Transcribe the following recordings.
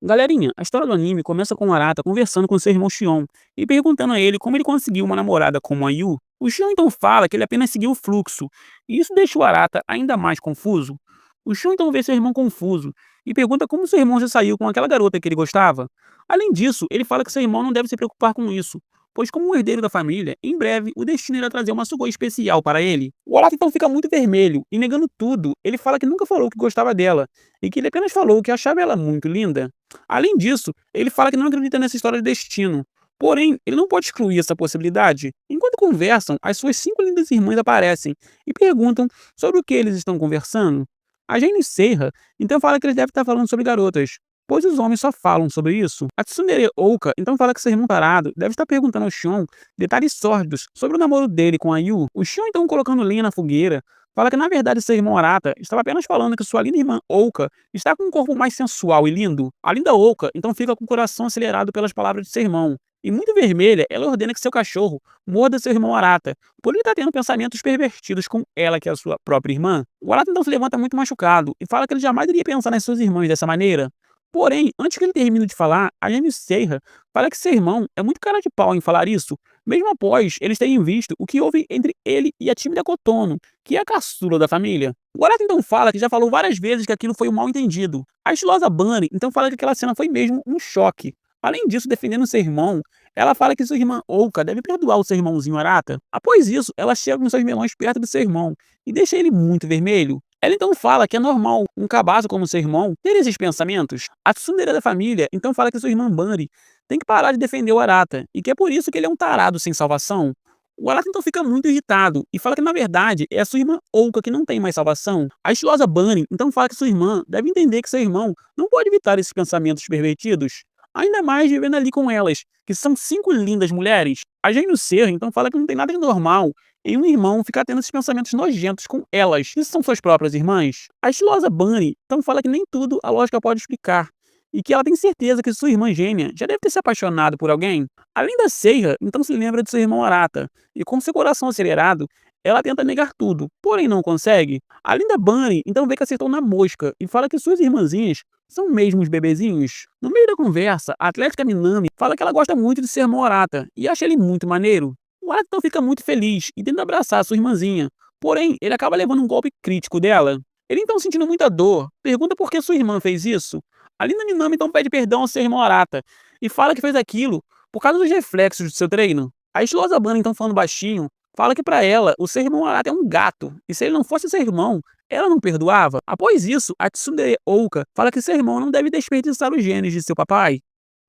Galerinha, a história do anime começa com o Arata conversando com seu irmão Shion e perguntando a ele como ele conseguiu uma namorada como a Yu. O Shion então fala que ele apenas seguiu o fluxo, e isso deixa o Arata ainda mais confuso. O Shion então vê seu irmão confuso e pergunta como seu irmão já saiu com aquela garota que ele gostava. Além disso, ele fala que seu irmão não deve se preocupar com isso, pois como um herdeiro da família, em breve o destino irá trazer uma Sugoi especial para ele. O Arata então fica muito vermelho e negando tudo, ele fala que nunca falou que gostava dela e que ele apenas falou que achava ela muito linda. Além disso, ele fala que não acredita nessa história de destino. Porém, ele não pode excluir essa possibilidade. Enquanto conversam, as suas 5 lindas irmãs aparecem e perguntam sobre o que eles estão conversando. A Jane Serra então fala que eles devem estar falando sobre garotas, pois os homens só falam sobre isso. A Tsundere Ouka então fala que seu irmão parado deve estar perguntando ao Shion detalhes sórdidos sobre o namoro dele com a Yu. O Shion então colocando lenha na fogueira fala que na verdade seu irmão Arata estava apenas falando que sua linda irmã Ouka está com um corpo mais sensual e lindo. A linda Ouka então fica com o coração acelerado pelas palavras de seu irmão. E muito vermelha, ela ordena que seu cachorro morda seu irmão Arata, por ele estar tendo pensamentos pervertidos com ela, que é a sua própria irmã. O Arata então se levanta muito machucado e fala que ele jamais iria pensar nas suas irmãs dessa maneira. Porém, antes que ele termine de falar, a Jane Serra fala que seu irmão é muito cara de pau em falar isso, mesmo após eles terem visto o que houve entre ele e a tímida Kotono, que é a caçula da família. O Arata então fala que já falou várias vezes que aquilo foi um mal entendido. A estilosa Bunny então fala que aquela cena foi mesmo um choque. Além disso, defendendo seu irmão, ela fala que sua irmã Ouka deve perdoar o seu irmãozinho Arata. Após isso, ela chega com seus melões perto do seu irmão e deixa ele muito vermelho. Ela então fala que é normal um cabaço como seu irmão ter esses pensamentos. A tsundere da família então fala que sua irmã Bunny tem que parar de defender o Arata e que é por isso que ele é um tarado sem salvação. O Arata então fica muito irritado e fala que na verdade é a sua irmã Ouka que não tem mais salvação. A estilosa Bunny então fala que sua irmã deve entender que seu irmão não pode evitar esses pensamentos pervertidos, ainda mais vivendo ali com elas, que são 5 lindas mulheres. A Jane Serra então fala que não tem nada de normal em um irmão ficar tendo esses pensamentos nojentos com elas, que são suas próprias irmãs. A estilosa Bunny então fala que nem tudo a lógica pode explicar, e que ela tem certeza que sua irmã gêmea já deve ter se apaixonado por alguém. Além da Serra, então se lembra de seu irmão Arata, e com seu coração acelerado, ela tenta negar tudo, porém não consegue. A linda Bunny então vê que acertou na mosca e fala que suas irmãzinhas são mesmo os bebezinhos. No meio da conversa, a atlética Minami fala que ela gosta muito de seu irmão Arata e acha ele muito maneiro. O Arata então fica muito feliz e tenta abraçar sua irmãzinha, porém ele acaba levando um golpe crítico dela. Ele então sentindo muita dor, pergunta por que sua irmã fez isso. A linda Minami então pede perdão ao seu irmão Arata e fala que fez aquilo por causa dos reflexos do seu treino. A estilosa Bunny então falando baixinho, fala que pra ela o seu irmão Arata é um gato e se ele não fosse seu irmão, ela não perdoava. Após isso, a Tsundere Ouka fala que seu irmão não deve desperdiçar os genes de seu papai.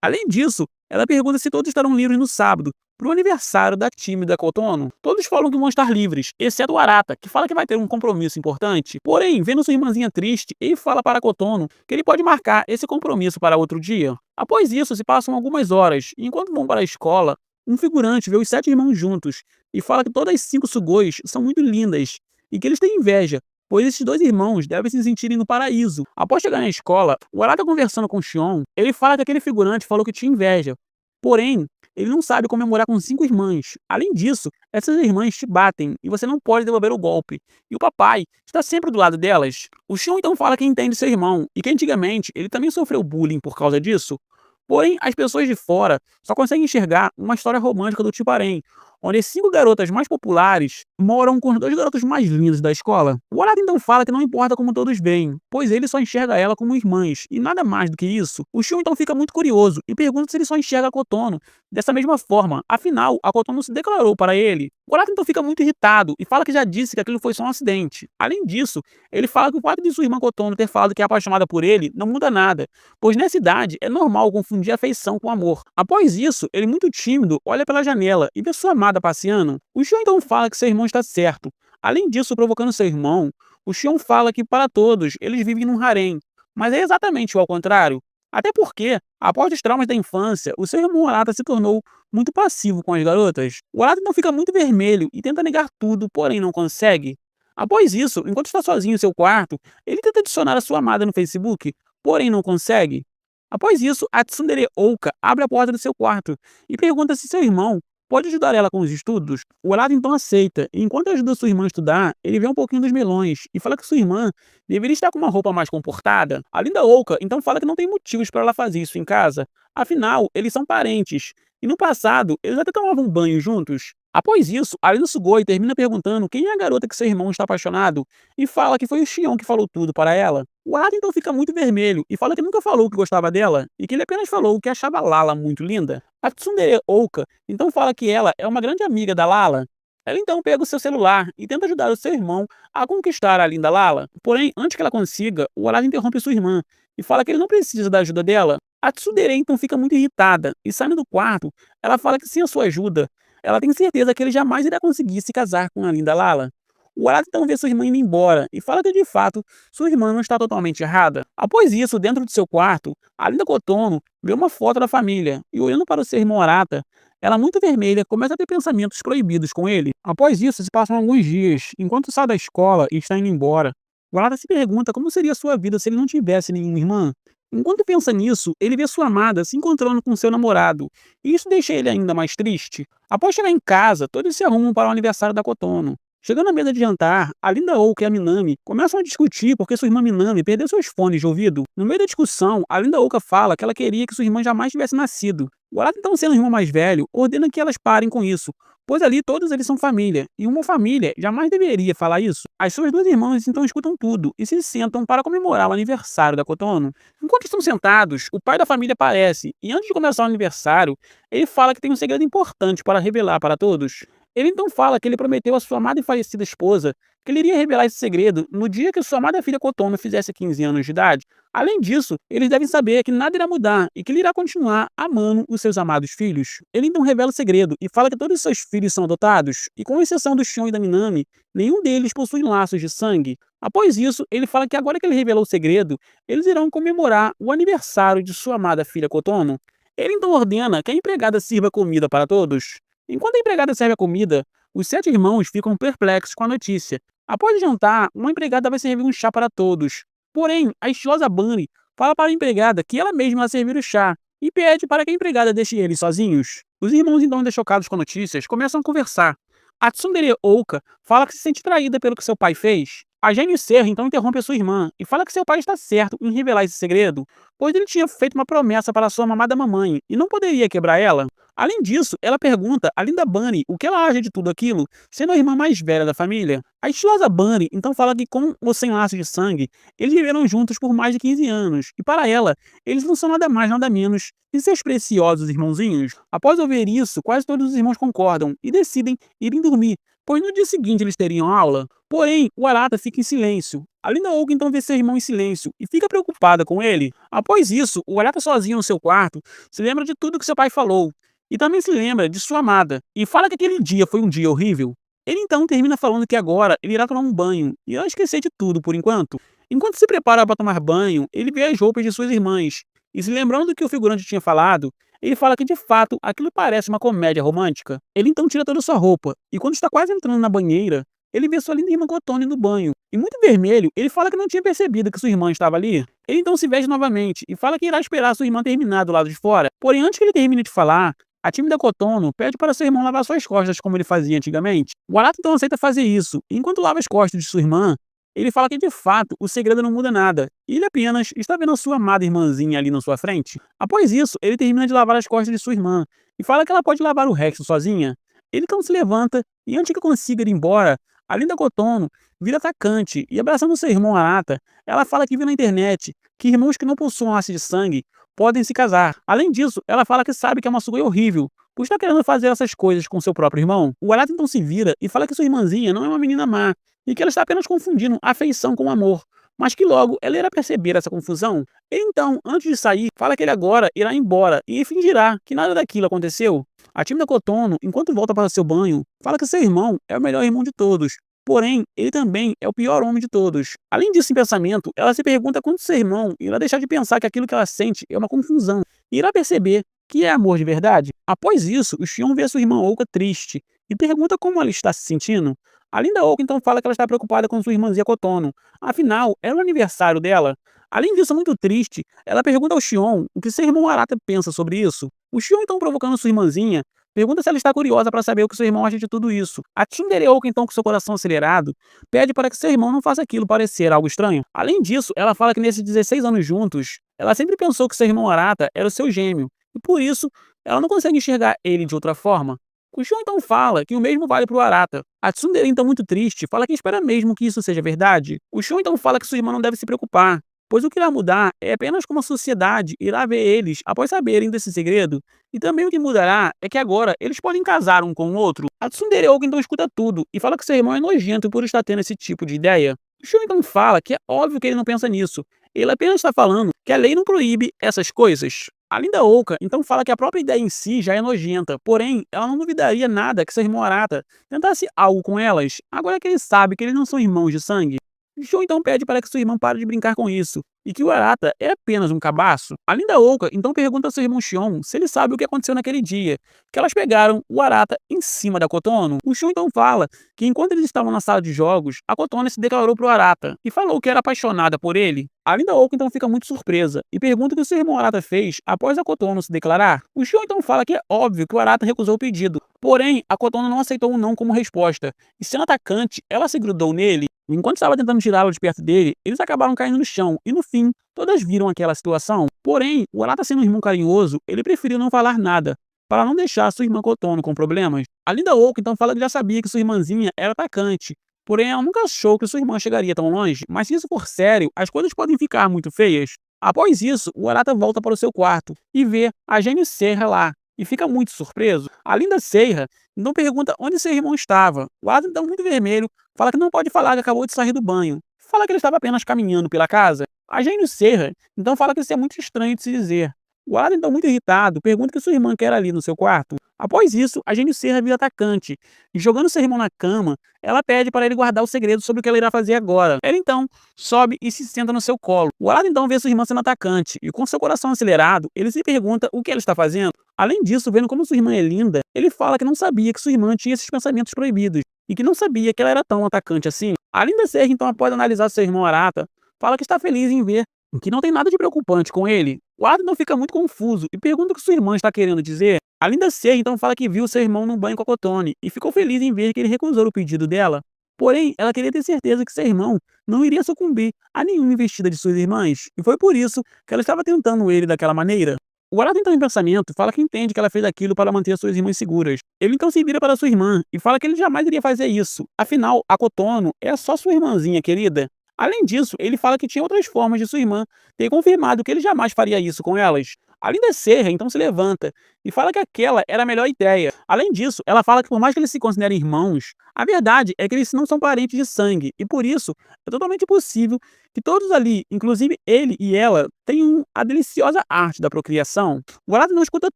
Além disso, ela pergunta se todos estarão livres no sábado, pro aniversário da tímida Kotono. Todos falam que vão estar livres, exceto o Arata, que fala que vai ter um compromisso importante. Porém, vendo sua irmãzinha triste, ele fala para Kotono que ele pode marcar esse compromisso para outro dia. Após isso, se passam algumas horas, e enquanto vão para a escola, um figurante vê os 7 irmãos juntos e fala que todas as 5 Sugois são muito lindas e que eles têm inveja, pois esses 2 irmãos devem se sentirem no paraíso. Após chegar na escola, o Arata conversando com Shion, ele fala que aquele figurante falou que tinha inveja. Porém, ele não sabe comemorar com 5 irmãs. Além disso, essas irmãs te batem e você não pode devolver o golpe. E o papai está sempre do lado delas. O Shion então fala que entende seu irmão e que antigamente ele também sofreu bullying por causa disso. Porém, as pessoas de fora só conseguem enxergar uma história romântica do tipo harém, onde as 5 garotas mais populares moram com os 2 garotos mais lindos da escola. O Arata então fala que não importa como todos veem, pois ele só enxerga ela como irmãs, e nada mais do que isso. O Shion então fica muito curioso e pergunta se ele só enxerga a Kotono dessa mesma forma, afinal, a Kotono se declarou para ele. O Arata então fica muito irritado e fala que já disse que aquilo foi só um acidente. Além disso, ele fala que o fato de sua irmã Kotono ter falado que é apaixonada por ele não muda nada, pois nessa idade é normal confundir afeição com amor. Após isso, ele muito tímido olha pela janela e vê sua amada passeando. O Shion então fala que seu irmão está certo. Além disso, provocando seu irmão, o Shion fala que para todos eles vivem num harém, mas é exatamente o ao contrário. Até porque, após os traumas da infância, o seu irmão Arata se tornou muito passivo com as garotas. O Arata então fica muito vermelho e tenta negar tudo, porém não consegue. Após isso, enquanto está sozinho em seu quarto, ele tenta adicionar a sua amada no Facebook, porém não consegue. Após isso, a Tsundere Ouka abre a porta do seu quarto e pergunta se seu irmão pode ajudar ela com os estudos? O Arata então aceita, e enquanto ajuda sua irmã a estudar, ele vê um pouquinho dos melões e fala que sua irmã deveria estar com uma roupa mais comportada. A Linda Oca então fala que não tem motivos para ela fazer isso em casa, afinal, eles são parentes, e no passado eles até tomavam banho juntos. Após isso, a Linda Sugoi termina perguntando quem é a garota que seu irmão está apaixonado e fala que foi o Xion que falou tudo para ela. O Arata então fica muito vermelho e fala que nunca falou que gostava dela e que ele apenas falou que achava Lala muito linda. A Tsundere Oka então fala que ela é uma grande amiga da Lala. Ela então pega o seu celular e tenta ajudar o seu irmão a conquistar a linda Lala. Porém, antes que ela consiga, o Arata interrompe sua irmã e fala que ele não precisa da ajuda dela. A Tsundere então fica muito irritada e saindo do quarto, ela fala que sem a sua ajuda, ela tem certeza que ele jamais irá conseguir se casar com a linda Lala. O Arata então vê sua irmã indo embora e fala que de fato sua irmã não está totalmente errada. Após isso, dentro de seu quarto, a linda Kotono vê uma foto da família e olhando para o seu irmão Arata, ela muito vermelha começa a ter pensamentos proibidos com ele. Após isso, se passam alguns dias, enquanto sai da escola e está indo embora, o Arata se pergunta como seria sua vida se ele não tivesse nenhuma irmã. Enquanto pensa nisso, ele vê sua amada se encontrando com seu namorado, e isso deixa ele ainda mais triste. Após chegar em casa, todos se arrumam para o aniversário da Kotono. Chegando à mesa de jantar, a Linda Oak e a Minami começam a discutir porque sua irmã Minami perdeu seus fones de ouvido. No meio da discussão, a Linda Oka fala que ela queria que sua irmã jamais tivesse nascido. O Arata, então sendo o irmão mais velho, ordena que elas parem com isso, pois ali todos eles são família, e uma família jamais deveria falar isso. As suas duas irmãs então escutam tudo e se sentam para comemorar o aniversário da Kotono. Enquanto estão sentados, o pai da família aparece, e antes de começar o aniversário, ele fala que tem um segredo importante para revelar para todos. Ele então fala que ele prometeu à sua amada e falecida esposa que ele iria revelar esse segredo no dia que sua amada filha Kotono fizesse 15 anos de idade. Além disso, eles devem saber que nada irá mudar e que ele irá continuar amando os seus amados filhos. Ele então revela o segredo e fala que todos os seus filhos são adotados, e com exceção do Shion e da Minami, nenhum deles possui laços de sangue. Após isso, ele fala que agora que ele revelou o segredo, eles irão comemorar o aniversário de sua amada filha Kotono. Ele então ordena que a empregada sirva comida para todos. Enquanto a empregada serve a comida, os 7 irmãos ficam perplexos com a notícia. Após o jantar, uma empregada vai servir um chá para todos. Porém, a estilosa Bunny fala para a empregada que ela mesma vai servir o chá e pede para que a empregada deixe eles sozinhos. Os irmãos, então ainda chocados com as notícias, começam a conversar. A Tsundere Oka fala que se sente traída pelo que seu pai fez. A Gênio Serra então interrompe a sua irmã e fala que seu pai está certo em revelar esse segredo, pois ele tinha feito uma promessa para sua amada mamãe e não poderia quebrar ela. Além disso, ela pergunta a linda Bunny o que ela acha de tudo aquilo, sendo a irmã mais velha da família. A estilosa Bunny então fala que com ou sem laço de sangue, eles viveram juntos por mais de 15 anos, e para ela, eles não são nada mais nada menos que seus preciosos irmãozinhos. Após ouvir isso, quase todos os irmãos concordam e decidem irem dormir, pois no dia seguinte eles teriam aula. Porém, o Arata fica em silêncio. A Linda Oak então vê seu irmão em silêncio e fica preocupada com ele. Após isso, o Arata sozinho no seu quarto se lembra de tudo que seu pai falou e também se lembra de sua amada e fala que aquele dia foi um dia horrível. Ele então termina falando que agora ele irá tomar um banho e irá esquecer de tudo por enquanto. Enquanto se prepara para tomar banho, ele vê as roupas de suas irmãs e se lembrando do que o figurante tinha falado, ele fala que de fato aquilo parece uma comédia romântica. Ele então tira toda sua roupa e quando está quase entrando na banheira, ele vê sua linda irmã Kotono no banho. E muito vermelho, ele fala que não tinha percebido que sua irmã estava ali. Ele então se veste novamente e fala que irá esperar sua irmã terminar do lado de fora. Porém, antes que ele termine de falar, a tímida Kotono pede para seu irmão lavar suas costas como ele fazia antigamente. O Arata então aceita fazer isso, e enquanto lava as costas de sua irmã, ele fala que de fato o segredo não muda nada, e ele apenas está vendo a sua amada irmãzinha ali na sua frente. Após isso, ele termina de lavar as costas de sua irmã, e fala que ela pode lavar o resto sozinha. Ele então se levanta, e antes que consiga ir embora, a linda Kotono vira atacante, e abraçando seu irmão Arata, ela fala que viu na internet que irmãos que não possuem laço de sangue podem se casar. Além disso, ela fala que sabe que é uma Sugoi horrível, por estar querendo fazer essas coisas com seu próprio irmão. O Arata então se vira e fala que sua irmãzinha não é uma menina má, e que ela está apenas confundindo afeição com amor, mas que logo ela irá perceber essa confusão. Ele então, antes de sair, fala que ele agora irá embora e fingirá que nada daquilo aconteceu. A tímida Kotono, enquanto volta para seu banho, fala que seu irmão é o melhor irmão de todos, porém, ele também é o pior homem de todos. Além disso, em pensamento, ela se pergunta quando seu irmão irá deixar de pensar que aquilo que ela sente é uma confusão, e irá perceber que é amor de verdade. Após isso, o Shion vê sua irmã Oka triste e pergunta como ela está se sentindo. A linda Oka então fala que ela está preocupada com sua irmãzinha Kotono, afinal, era o aniversário dela. Além disso, muito triste, ela pergunta ao Shion o que seu irmão Arata pensa sobre isso. O Shion então provocando sua irmãzinha, pergunta se ela está curiosa para saber o que seu irmão acha de tudo isso. A Tsundere-oka, então, com seu coração acelerado, pede para que seu irmão não faça aquilo parecer algo estranho. Além disso, ela fala que nesses 16 anos juntos, ela sempre pensou que seu irmão Arata era o seu gêmeo, e por isso, ela não consegue enxergar ele de outra forma. Kushio então fala que o mesmo vale para o Arata. A Tsundere, então muito triste, fala que espera mesmo que isso seja verdade. Kushio então fala que sua irmã não deve se preocupar, pois o que irá mudar é apenas como a sociedade irá ver eles após saberem desse segredo. E também o que mudará é que agora eles podem casar um com o outro. A Tsundere-oka então escuta tudo e fala que seu irmão é nojento por estar tendo esse tipo de ideia. Kushio então fala que é óbvio que ele não pensa nisso. Ele apenas está falando que a lei não proíbe essas coisas. A Linda Oka então fala que a própria ideia em si já é nojenta, porém, ela não duvidaria nada que seu irmão Arata tentasse algo com elas, agora que ele sabe que eles não são irmãos de sangue. Shou então pede para que seu irmão pare de brincar com isso, e que o Arata é apenas um cabaço. A Linda Oka então pergunta ao seu irmão Shion se ele sabe o que aconteceu naquele dia, que elas pegaram o Arata em cima da Kotono. O Shion então fala que enquanto eles estavam na sala de jogos, a Kotono se declarou para o Arata, e falou que era apaixonada por ele. A Linda Oka então fica muito surpresa, e pergunta o que o seu irmão Arata fez após a Kotono se declarar. O Shion então fala que é óbvio que o Arata recusou o pedido, porém, a Kotono não aceitou o não como resposta, e sendo atacante, ela se grudou nele. Enquanto estava tentando tirá-lo de perto dele, eles acabaram caindo no chão, e no fim, todas viram aquela situação. Porém, o Arata sendo um irmão carinhoso, ele preferiu não falar nada, para não deixar sua irmã Kotono com problemas. A Linda Oka então fala que já sabia que sua irmãzinha era atacante, porém ela nunca achou que sua irmã chegaria tão longe, mas se isso for sério, as coisas podem ficar muito feias. Após isso, o Arata volta para o seu quarto e vê a Gênio Serra lá, e fica muito surpreso. A Linda Serra então pergunta onde seu irmão estava. O Arata então muito vermelho, fala que não pode falar que acabou de sair do banho. Fala que ele estava apenas caminhando pela casa. A Gênio Serra então fala que isso é muito estranho de se dizer. O Arata então muito irritado, pergunta o que sua irmã quer ali no seu quarto. Após isso, a Gênio Serra vira atacante, e jogando seu irmão na cama, ela pede para ele guardar o segredo sobre o que ela irá fazer agora. Ela então sobe e se senta no seu colo. O Arata então vê sua irmã sendo atacante, e com seu coração acelerado, ele se pergunta o que ela está fazendo. Além disso, vendo como sua irmã é linda, ele fala que não sabia que sua irmã tinha esses pensamentos proibidos, e que não sabia que ela era tão atacante assim. A Linda Serra então, após analisar seu irmão Arata, fala que está feliz em ver que não tem nada de preocupante com ele. O Arata então fica muito confuso e pergunta o que sua irmã está querendo dizer. A Linda Serra então fala que viu seu irmão no banho com a Kotono e ficou feliz em ver que ele recusou o pedido dela. Porém, ela queria ter certeza que seu irmão não iria sucumbir a nenhuma investida de suas irmãs, e foi por isso que ela estava tentando ele daquela maneira. O Arata então em pensamento fala que entende que ela fez aquilo para manter suas irmãs seguras. Ele então se vira para sua irmã e fala que ele jamais iria fazer isso. Afinal, a Kotono é só sua irmãzinha querida. Além disso, ele fala que tinha outras formas de sua irmã ter confirmado que ele jamais faria isso com elas. A Linda Serra então se levanta e fala que aquela era a melhor ideia. Além disso, ela fala que por mais que eles se considerem irmãos, a verdade é que eles não são parentes de sangue, e por isso é totalmente possível que todos ali, inclusive ele e ela, tenham a deliciosa arte da procriação. O Arata não escuta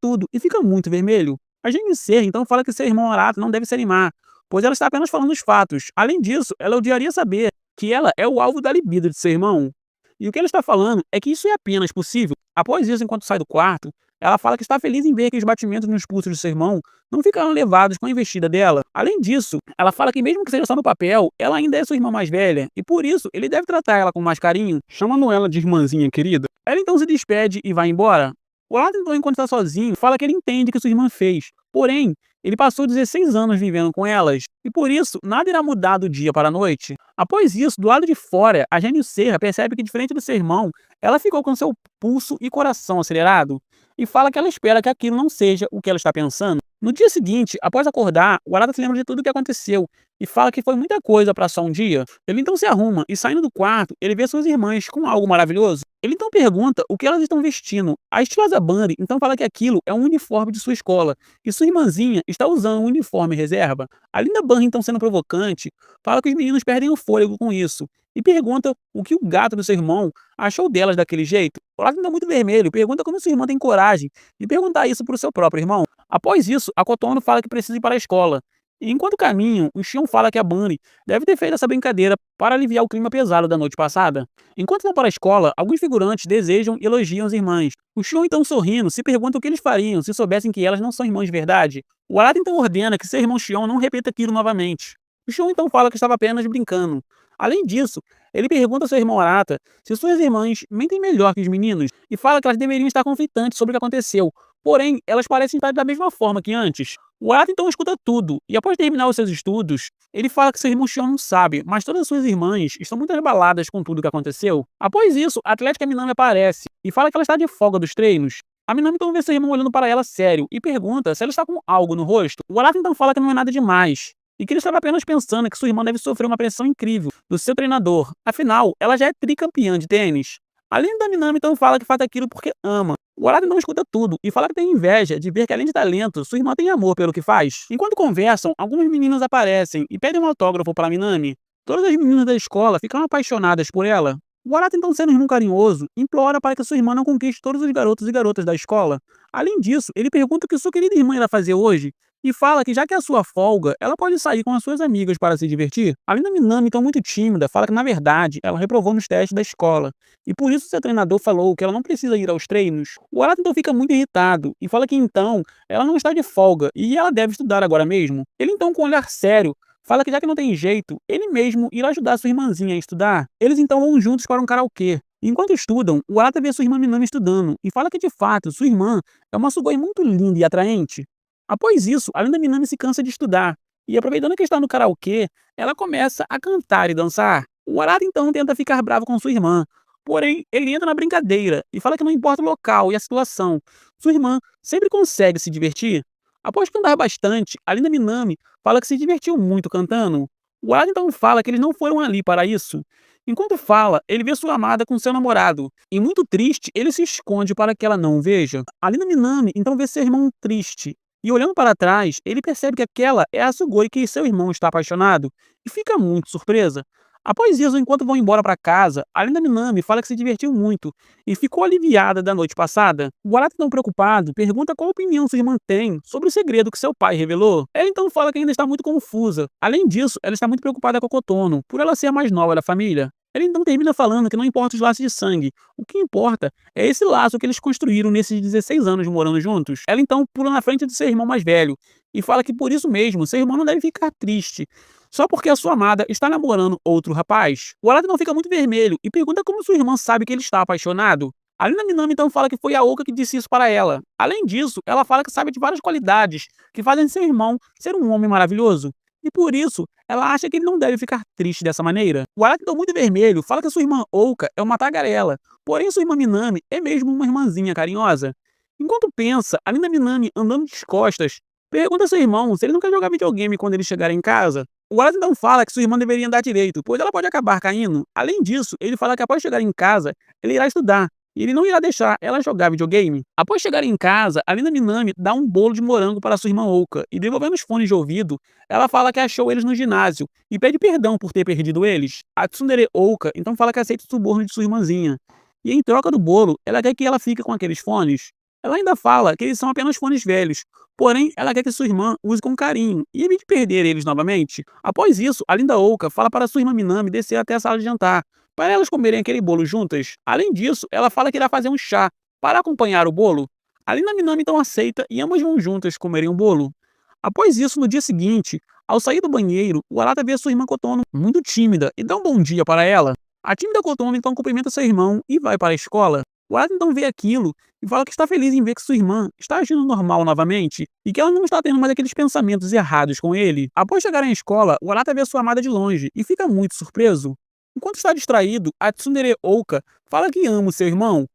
tudo e fica muito vermelho. A Gênio Serra então fala que seu irmão Arata não deve se animar, pois ela está apenas falando os fatos. Além disso, ela odiaria saber que ela é o alvo da libido de seu irmão. E o que ela está falando é que isso é apenas possível. Após isso, enquanto sai do quarto, ela fala que está feliz em ver que os batimentos nos pulsos de seu irmão não ficaram levados com a investida dela. Além disso, ela fala que mesmo que seja só no papel, ela ainda é sua irmã mais velha, e por isso ele deve tratar ela com mais carinho, chamando ela de irmãzinha querida. Ela então se despede e vai embora. O Arata então, enquanto está sozinho, fala que ele entende o que sua irmã fez. Porém, ele passou 16 anos vivendo com elas, e por isso nada irá mudar do dia para a noite. Após isso, do lado de fora, a Gênio Serra percebe que, diferente do seu irmão, ela ficou com seu pulso e coração acelerado, e fala que ela espera que aquilo não seja o que ela está pensando. No dia seguinte, após acordar, o Arata se lembra de tudo o que aconteceu, e fala que foi muita coisa para só um dia. Ele então se arruma, e saindo do quarto, ele vê suas irmãs com algo maravilhoso. Ele então pergunta o que elas estão vestindo. A estilosa Bunny então fala que aquilo é um uniforme de sua escola, e sua irmãzinha está usando um uniforme reserva. A Linda Bunny, então sendo provocante, fala que os meninos perdem o fôlego com isso, e pergunta o que o gato do seu irmão achou delas daquele jeito. O Arata, muito vermelho, pergunta como sua irmã tem coragem de perguntar isso para o seu próprio irmão. Após isso, a Kotono fala que precisa ir para a escola. E enquanto caminham, o Shion fala que a Bunny deve ter feito essa brincadeira para aliviar o clima pesado da noite passada. Enquanto vão para a escola, alguns figurantes desejam e elogiam as irmãs. O Shion, então sorrindo, se pergunta o que eles fariam se soubessem que elas não são irmãs de verdade. O Arata então ordena que seu irmão Shion não repita aquilo novamente. O Shion então fala que estava apenas brincando. Além disso, ele pergunta ao seu irmão Arata se suas irmãs mentem melhor que os meninos, e fala que elas deveriam estar conflitantes sobre o que aconteceu, porém elas parecem estar da mesma forma que antes. O Arata então escuta tudo, e após terminar os seus estudos, ele fala que seu irmão Xion não sabe, mas todas as suas irmãs estão muito abaladas com tudo o que aconteceu. Após isso, a atlética Minami aparece e fala que ela está de folga dos treinos. A Minami então vê seu irmão olhando para ela sério e pergunta se ela está com algo no rosto. O Arata então fala que não é nada demais, e que ele estava apenas pensando que sua irmã deve sofrer uma pressão incrível do seu treinador. Afinal, ela já é tricampeã de tênis. Além da Minami então fala que faz aquilo porque ama. O Arata então escuta tudo e fala que tem inveja de ver que, além de talento, sua irmã tem amor pelo que faz. Enquanto conversam, algumas meninas aparecem e pedem um autógrafo para Minami. Todas as meninas da escola ficam apaixonadas por ela. O Arata, então, sendo um irmão carinhoso, implora para que sua irmã não conquiste todos os garotos e garotas da escola. Além disso, ele pergunta o que sua querida irmã irá fazer hoje e fala que, já que é a sua folga, ela pode sair com as suas amigas para se divertir. Além da Minami, então muito tímida, fala que, na verdade, ela reprovou nos testes da escola e por isso seu treinador falou que ela não precisa ir aos treinos. O Arata então fica muito irritado e fala que então ela não está de folga e ela deve estudar agora mesmo. Ele então, com um olhar sério, fala que, já que não tem jeito, ele mesmo irá ajudar sua irmãzinha a estudar. Eles então vão juntos para um karaokê. Enquanto estudam, o Arata vê sua irmã Minami estudando e fala que, de fato, sua irmã é uma Sugoi muito linda e atraente. Após isso, a linda Minami se cansa de estudar e, aproveitando que está no karaokê, ela começa a cantar e dançar. O Arata então tenta ficar bravo com sua irmã, porém ele entra na brincadeira e fala que não importa o local e a situação, sua irmã sempre consegue se divertir. Após cantar bastante, a linda Minami fala que se divertiu muito cantando. O Arata então fala que eles não foram ali para isso. Enquanto fala, ele vê sua amada com seu namorado, e muito triste, ele se esconde para que ela não o veja. A linda Minami então vê seu irmão triste, e olhando para trás, ele percebe que aquela é a Sugoi que seu irmão está apaixonado, e fica muito surpresa. Após isso, enquanto vão embora para casa, a linda Minami fala que se divertiu muito e ficou aliviada da noite passada. O Arata, tão preocupado, pergunta qual opinião sua irmã tem sobre o segredo que seu pai revelou. Ela então fala que ainda está muito confusa. Além disso, ela está muito preocupada com a Kotono, por ela ser a mais nova da família. Ela então termina falando que não importa os laços de sangue, o que importa é esse laço que eles construíram nesses 16 anos morando juntos. Ela então pula na frente do seu irmão mais velho e fala que, por isso mesmo, seu irmão não deve ficar triste só porque a sua amada está namorando outro rapaz. O Arata não fica muito vermelho e pergunta como sua irmã sabe que ele está apaixonado. A linda Minami então fala que foi a Oka que disse isso para ela. Além disso, ela fala que sabe de várias qualidades que fazem seu irmão ser um homem maravilhoso. E por isso, ela acha que ele não deve ficar triste dessa maneira. O Arata, então muito vermelho, fala que sua irmã Oka é uma tagarela, porém sua irmã Minami é mesmo uma irmãzinha carinhosa. Enquanto pensa, a linda Minami, andando de costas, pergunta a seu irmão se ele não quer jogar videogame quando ele chegar em casa. O Arata então fala que sua irmã deveria andar direito, pois ela pode acabar caindo. Além disso, ele fala que após chegar em casa, ele irá estudar, e ele não irá deixar ela jogar videogame. Após chegar em casa, a linda Minami dá um bolo de morango para sua irmã Oka, e devolvendo os fones de ouvido, ela fala que achou eles no ginásio, e pede perdão por ter perdido eles. A tsundere Oka então fala que aceita o suborno de sua irmãzinha, e em troca do bolo, ela quer que ela fique com aqueles fones. Ela ainda fala que eles são apenas fones velhos, porém ela quer que sua irmã use com carinho e evite perder eles novamente. Após isso, a linda Oka fala para sua irmã Minami descer até a sala de jantar, para elas comerem aquele bolo juntas. Além disso, ela fala que irá fazer um chá para acompanhar o bolo. A linda Minami então aceita e ambas vão juntas comerem o bolo. Após isso, no dia seguinte, ao sair do banheiro, o Arata vê sua irmã Kotono muito tímida e dá um bom dia para ela. A tímida Kotono então cumprimenta seu irmão e vai para a escola. O Arata então vê aquilo e fala que está feliz em ver que sua irmã está agindo normal novamente e que ela não está tendo mais aqueles pensamentos errados com ele. Após chegar à escola, o Arata vê sua amada de longe e fica muito surpreso. Enquanto está distraído, a tsundere Oka fala que ama o seu irmão.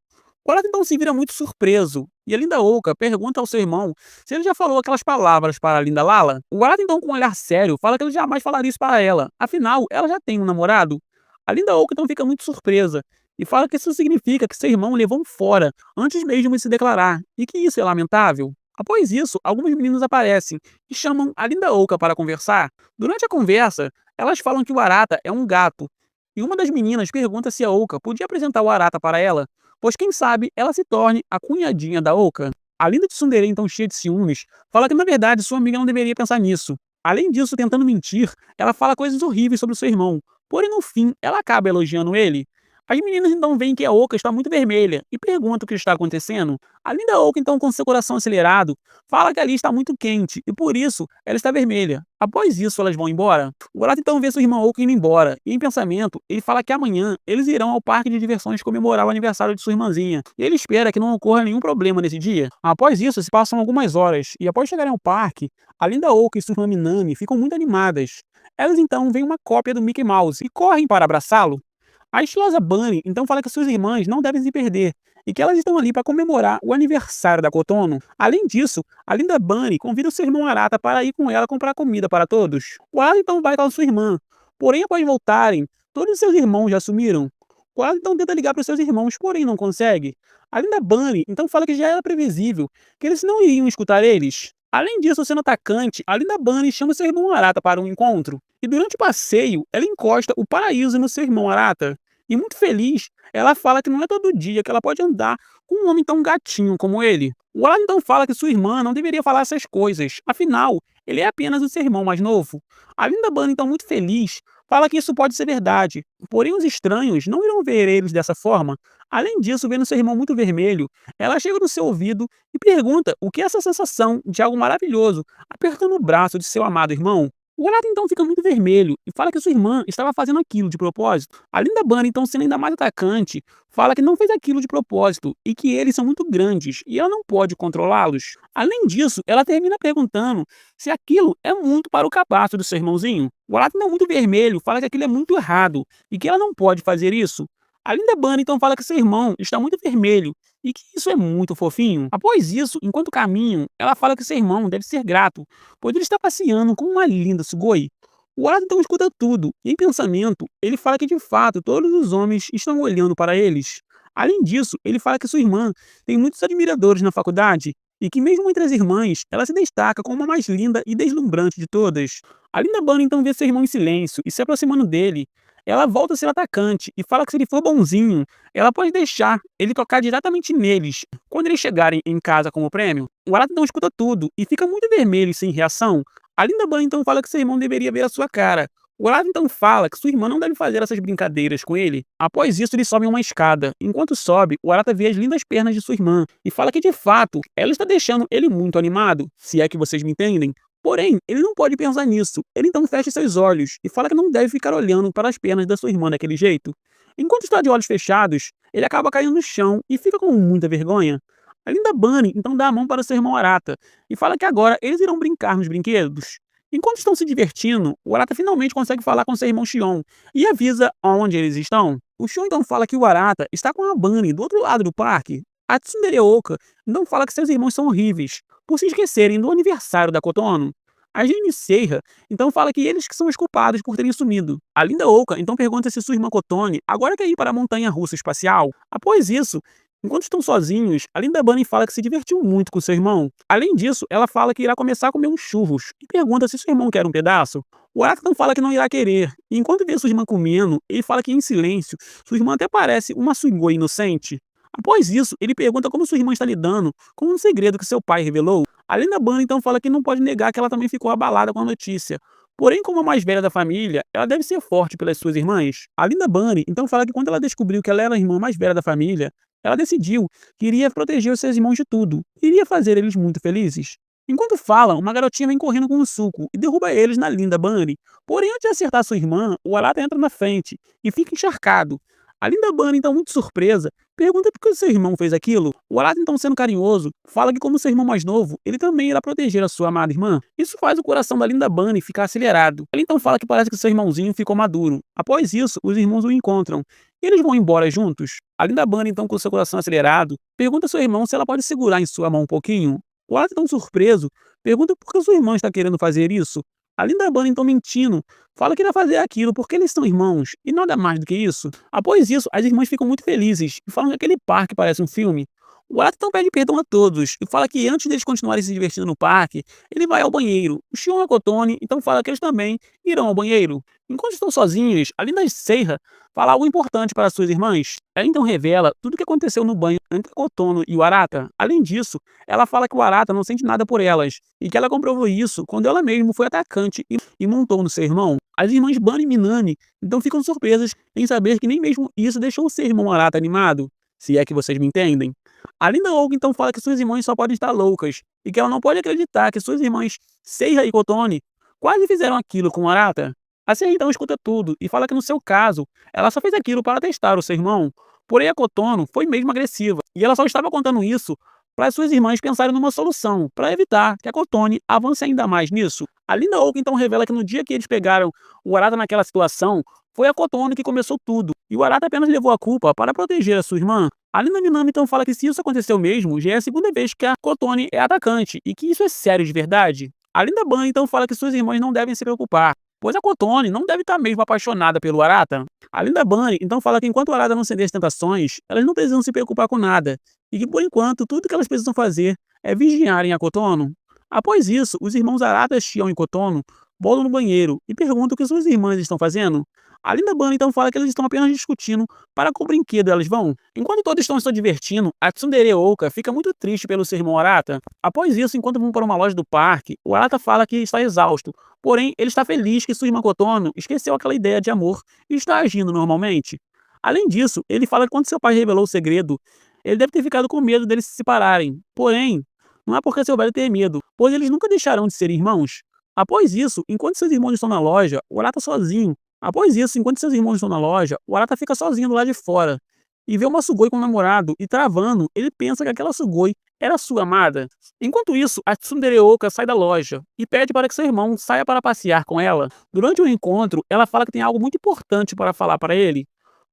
O Arata então se vira muito surpreso e a linda Oka pergunta ao seu irmão se ele já falou aquelas palavras para a linda Lala. O Arata então, com um olhar sério, fala que ele jamais falaria isso para ela, afinal, ela já tem um namorado. A linda Oka então fica muito surpresa e fala que isso significa que seu irmão levou um fora antes mesmo de se declarar e que isso é lamentável. Após isso, alguns meninos aparecem e chamam a linda Oka para conversar. Durante a conversa, elas falam que o Arata é um gato, e uma das meninas pergunta se a Oka podia apresentar o Arata para ela, pois quem sabe ela se torne a cunhadinha da Oka. A linda tsundere, então cheia de ciúmes, fala que na verdade sua amiga não deveria pensar nisso. Além disso, tentando mentir, ela fala coisas horríveis sobre o seu irmão, porém no fim ela acaba elogiando ele. As meninas então veem que a Oka está muito vermelha e perguntam o que está acontecendo. A linda Oka, então, com seu coração acelerado, fala que ali está muito quente e por isso ela está vermelha. Após isso, elas vão embora. O Arata então vê sua irmã Oka indo embora e, em pensamento, ele fala que amanhã eles irão ao parque de diversões comemorar o aniversário de sua irmãzinha. E ele espera que não ocorra nenhum problema nesse dia. Após isso, se passam algumas horas e, após chegarem ao parque, a linda Oka e sua irmã Minami ficam muito animadas. Elas então veem uma cópia do Mickey Mouse e correm para abraçá-lo. A estilosa Bunny então fala que suas irmãs não devem se perder e que elas estão ali para comemorar o aniversário da Kotono. Além disso, a linda Bunny convida o seu irmão Arata para ir com ela comprar comida para todos. O Arata então vai com a sua irmã, porém após voltarem, todos os seus irmãos já sumiram. O Arata então tenta ligar para os seus irmãos, porém não consegue. A linda Bunny então fala que já era previsível que eles não iriam escutar eles. Além disso, sendo atacante, a linda Bunny chama seu irmão Arata para um encontro. E durante o passeio, ela encosta o paraíso no seu irmão Arata. E muito feliz, ela fala que não é todo dia que ela pode andar com um homem tão gatinho como ele. O Arata então fala que sua irmã não deveria falar essas coisas, afinal, ele é apenas o seu irmão mais novo. A linda Bunny, então muito feliz, fala que isso pode ser verdade, porém os estranhos não irão ver eles dessa forma. Além disso, vendo seu irmão muito vermelho, ela chega no seu ouvido e pergunta o que é essa sensação de algo maravilhoso, apertando o braço de seu amado irmão. O Arata então fica muito vermelho e fala que sua irmã estava fazendo aquilo de propósito. A linda Bunny, então sendo ainda mais atacante, fala que não fez aquilo de propósito e que eles são muito grandes e ela não pode controlá-los. Além disso, ela termina perguntando se aquilo é muito para o cabaço do seu irmãozinho. O Arata, então muito vermelho, fala que aquilo é muito errado e que ela não pode fazer isso. A linda Bunny então fala que seu irmão está muito vermelho e que isso é muito fofinho. Após isso, enquanto caminham, ela fala que seu irmão deve ser grato, pois ele está passeando com uma linda Sugoi. O Arata então escuta tudo, e em pensamento, ele fala que de fato todos os homens estão olhando para eles. Além disso, ele fala que sua irmã tem muitos admiradores na faculdade, e que mesmo entre as irmãs, ela se destaca como a mais linda e deslumbrante de todas. A linda Bunny então vê seu irmão em silêncio e se aproximando dele. Ela volta a ser atacante e fala que se ele for bonzinho, ela pode deixar ele tocar diretamente neles quando eles chegarem em casa como prêmio. O Arata então escuta tudo e fica muito vermelho e sem reação. A linda Bunny então fala que seu irmão deveria ver a sua cara. O Arata então fala que sua irmã não deve fazer essas brincadeiras com ele. Após isso, eles sobem uma escada. Enquanto sobe, o Arata vê as lindas pernas de sua irmã e fala que de fato ela está deixando ele muito animado, se é que vocês me entendem. Porém, ele não pode pensar nisso. Ele então fecha seus olhos e fala que não deve ficar olhando para as pernas da sua irmã daquele jeito. Enquanto está de olhos fechados, ele acaba caindo no chão e fica com muita vergonha. A linda Bunny então dá a mão para seu irmão Arata e fala que agora eles irão brincar nos brinquedos. Enquanto estão se divertindo, o Arata finalmente consegue falar com seu irmão Shion e avisa onde eles estão. O Shion então fala que o Arata está com a Bunny do outro lado do parque. A Tsundere Oka então fala que seus irmãos são horríveis, por se esquecerem do aniversário da Kotono. A Jane Seiha então fala que eles que são os culpados por terem sumido. A linda Oka então pergunta se sua irmã Kotone agora quer ir para a montanha russa espacial. Após isso, enquanto estão sozinhos, a linda Bunny fala que se divertiu muito com seu irmão. Além disso, ela fala que irá começar a comer uns churros e pergunta se seu irmão quer um pedaço. O Arata então fala que não irá querer, e enquanto vê sua irmã comendo, ele fala que em silêncio, sua irmã até parece uma Sugoi inocente. Após isso, ele pergunta como sua irmã está lidando com um segredo que seu pai revelou. A linda Bunny então fala que não pode negar que ela também ficou abalada com a notícia. Porém, como a mais velha da família, ela deve ser forte pelas suas irmãs. A linda Bunny então fala que quando ela descobriu que ela era a irmã mais velha da família, ela decidiu que iria proteger os seus irmãos de tudo, e iria fazer eles muito felizes. Enquanto falam, uma garotinha vem correndo com um suco e derruba eles na linda Bunny. Porém, antes de acertar sua irmã, o Arata entra na frente e fica encharcado. A linda Bunny, então muito surpresa, pergunta por que seu irmão fez aquilo. O Arata, então sendo carinhoso, fala que como seu irmão mais novo, ele também irá proteger a sua amada irmã. Isso faz o coração da linda Bunny ficar acelerado. Ele então fala que parece que seu irmãozinho ficou maduro. Após isso, os irmãos o encontram. E eles vão embora juntos. A linda Bunny, então com seu coração acelerado, pergunta ao seu irmão se ela pode segurar em sua mão um pouquinho. O Arata, então surpreso, pergunta por que sua irmã está querendo fazer isso. A linda Bunny, então mentindo, fala que irá fazer aquilo porque eles são irmãos, e nada mais do que isso. Após isso, as irmãs ficam muito felizes e falam que aquele parque parece um filme. O Arata então pede perdão a todos e fala que antes deles continuarem se divertindo no parque, ele vai ao banheiro. O Shion e a Kotone então fala que eles também irão ao banheiro. Enquanto estão sozinhos, a linda Seiha fala algo importante para suas irmãs. Ela então revela tudo o que aconteceu no banho entre a Kotono e o Arata. Além disso, ela fala que o Arata não sente nada por elas e que ela comprovou isso quando ela mesma foi atacante e montou no seu irmão. As irmãs Bunny e Minami então ficam surpresas em saber que nem mesmo isso deixou o seu irmão Arata animado, se é que vocês me entendem. A Linda Oak então fala que suas irmãs só podem estar loucas e que ela não pode acreditar que suas irmãs Seiya e Kotone quase fizeram aquilo com o Arata. A Seiya então escuta tudo e fala que no seu caso, ela só fez aquilo para testar o seu irmão, porém a Kotono foi mesmo agressiva e ela só estava contando isso para suas irmãs pensarem numa solução, para evitar que a Kotone avance ainda mais nisso. A Linda Oak então revela que no dia que eles pegaram o Arata naquela situação, foi a Kotono que começou tudo, e o Arata apenas levou a culpa para proteger a sua irmã. A Lina Minami então fala que se isso aconteceu mesmo, já é a segunda vez que a Kotone é atacante, e que isso é sério de verdade. A Linda Ban então fala que suas irmãs não devem se preocupar, pois a Kotone não deve estar mesmo apaixonada pelo Arata. A Linda Bunny então fala que enquanto o Arata não ceder às tentações, elas não precisam se preocupar com nada, e que por enquanto tudo que elas precisam fazer é vigiarem a Kotono. Após isso, os irmãos Arata, Shion e Kotono voltam no banheiro e perguntam o que suas irmãs estão fazendo. A Linda Bunny então fala que eles estão apenas discutindo para qual brinquedo elas vão. Enquanto todos estão se divertindo, a Tsundere Oka fica muito triste pelo seu irmão Arata. Após isso, enquanto vão para uma loja do parque, o Arata fala que está exausto, porém ele está feliz que sua irmã Kotono esqueceu aquela ideia de amor e está agindo normalmente. Além disso, ele fala que quando seu pai revelou o segredo, ele deve ter ficado com medo deles se separarem. Porém, não é porque seu velho ter medo, pois eles nunca deixarão de ser irmãos. Após isso, enquanto seus irmãos estão na loja, o Arata sozinho. Após isso, enquanto seus irmãos estão na loja, o Arata fica sozinho do lado de fora e vê uma Sugoi com o namorado e travando, ele pensa que aquela Sugoi era sua amada. Enquanto isso, a Tsundere Oka sai da loja e pede para que seu irmão saia para passear com ela. Durante o encontro, ela fala que tem algo muito importante para falar para ele,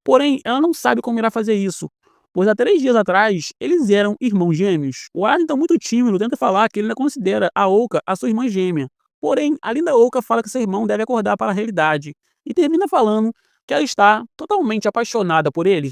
porém ela não sabe como irá fazer isso, pois há 3 dias atrás eles eram irmãos gêmeos. O Arata, então muito tímido, tenta falar que ele ainda considera a Oka a sua irmã gêmea. Porém, a linda Oka fala que seu irmão deve acordar para a realidade e termina falando que ela está totalmente apaixonada por ele.